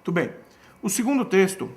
Muito bem. O segundo texto,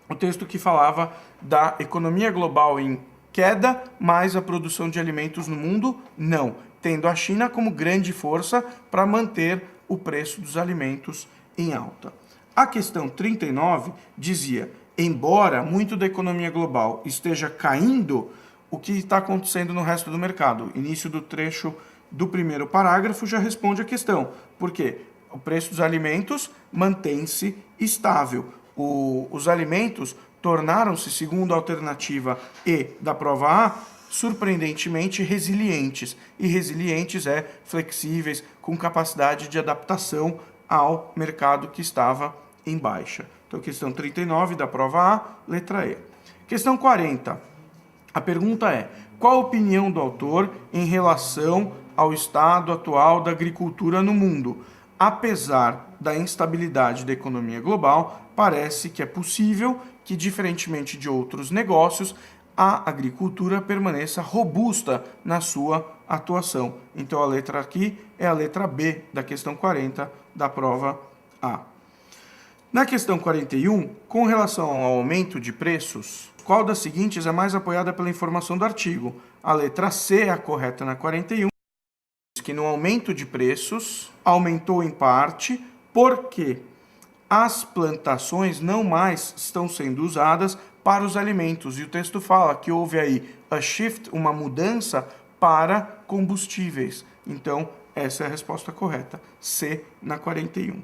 o texto que falava da economia global em queda, mais a produção de alimentos no mundo, não, tendo a China como grande força para manter o preço dos alimentos em alta. A questão 39 dizia, embora muito da economia global esteja caindo, o que está acontecendo no resto do mercado? Início do trecho do primeiro parágrafo já responde a questão. Por quê? O preço dos alimentos mantém-se estável. Os alimentos tornaram-se, segundo a alternativa E da prova A, surpreendentemente resilientes. E resilientes é flexíveis, com capacidade de adaptação ao mercado que estava em baixa. Então, questão 39 da prova A, letra E. Questão 40. A pergunta é, qual a opinião do autor em relação ao estado atual da agricultura no mundo? Apesar da instabilidade da economia global, parece que é possível que, diferentemente de outros negócios, a agricultura permaneça robusta na sua atuação. Então, a letra aqui é a letra B da questão 40 da prova A. Na questão 41, com relação ao aumento de preços, qual das seguintes é mais apoiada pela informação do artigo? A letra C é a correta na 41, que no aumento de preços aumentou em parte porque as plantações não mais estão sendo usadas para os alimentos. E o texto fala que houve aí a shift, uma mudança para combustíveis. Então, essa é a resposta correta. C na 41.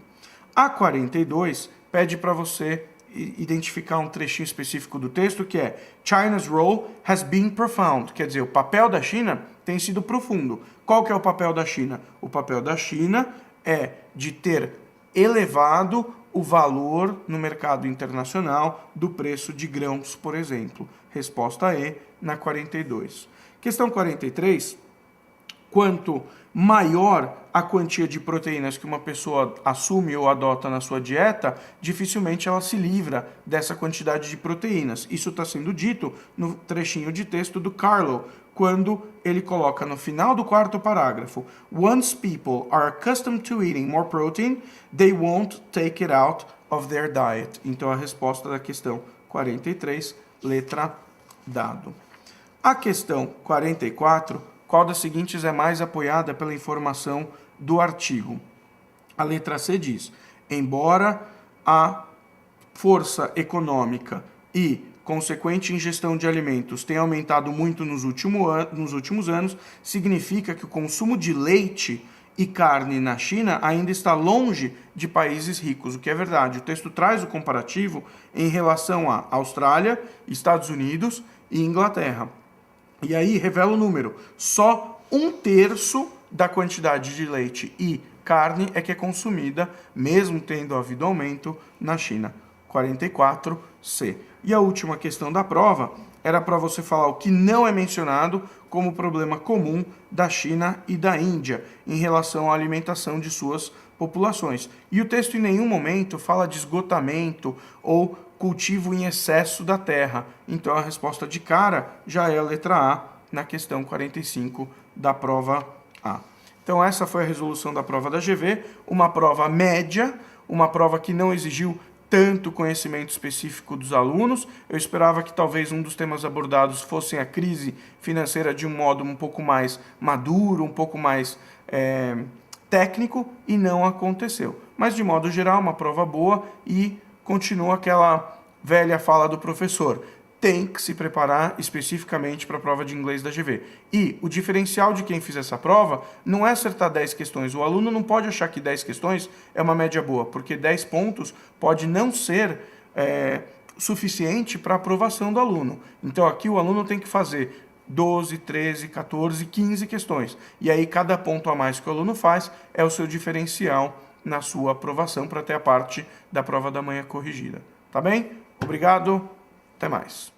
A 42 pede para você identificar um trechinho específico do texto que é China's role has been profound. Quer dizer, o papel da China tem sido profundo. Qual que é o papel da China? O papel da China é de ter elevado o valor no mercado internacional do preço de grãos, por exemplo. Resposta E na 42. Questão 43. Quanto maior a quantia de proteínas que uma pessoa assume ou adota na sua dieta, dificilmente ela se livra dessa quantidade de proteínas. Isso está sendo dito no trechinho de texto do Carlo, quando ele coloca no final do quarto parágrafo: Once people are accustomed to eating more protein, they won't take it out of their diet. Então, a resposta da questão 43, letra dado. A questão 44, qual das seguintes é mais apoiada pela informação do artigo? A letra C diz, embora a força econômica e consequente ingestão de alimentos tenha aumentado muito nos últimos anos, significa que o consumo de leite e carne na China ainda está longe de países ricos, o que é verdade. O texto traz o comparativo em relação a Austrália, Estados Unidos e Inglaterra. E aí revela o número, só 1/3 da quantidade de leite e carne é que é consumida, mesmo tendo havido aumento na China. 44C. E a última questão da prova era para você falar o que não é mencionado como problema comum da China e da Índia em relação à alimentação de suas populações. E o texto em nenhum momento fala de esgotamento ou cultivo em excesso da terra. Então a resposta de cara já é a letra A na questão 45 da prova A. Então essa foi a resolução da prova da GV, uma prova média, uma prova que não exigiu tanto conhecimento específico dos alunos. Eu esperava que talvez um dos temas abordados fosse a crise financeira de um modo um pouco mais maduro, um pouco mais técnico, e não aconteceu. Mas, de modo geral, uma prova boa e continua aquela velha fala do professor. Tem que se preparar especificamente para a prova de inglês da GV. E o diferencial de quem fizer essa prova não é acertar 10 questões. O aluno não pode achar que 10 questões é uma média boa, porque 10 pontos pode não ser suficiente para a aprovação do aluno. Então aqui o aluno tem que fazer 12, 13, 14, 15 questões. E aí cada ponto a mais que o aluno faz é o seu diferencial na sua aprovação para ter a parte da prova da manhã corrigida. Tá bem? Obrigado. Até mais.